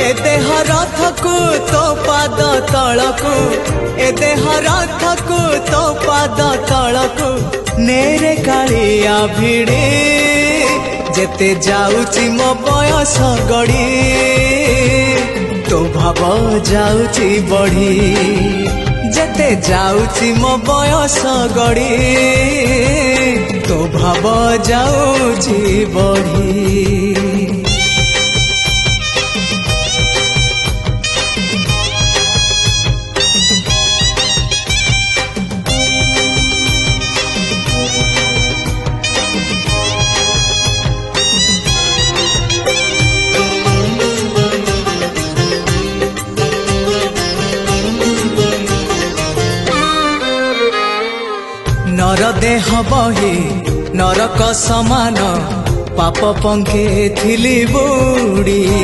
ए देह रथकु तो पाद तलकु ए देह रथकु तो पाद तलकु नेरे कालिया भिड़ी जेते जाउची मो बयस गड़ी तो भाव जाउची बढ़ी जेते जाउची मो बयस गड़ी तो भाव जाउची बढ़ी। नर देह बही नरक समान पाप पंखे थिली बुड़ी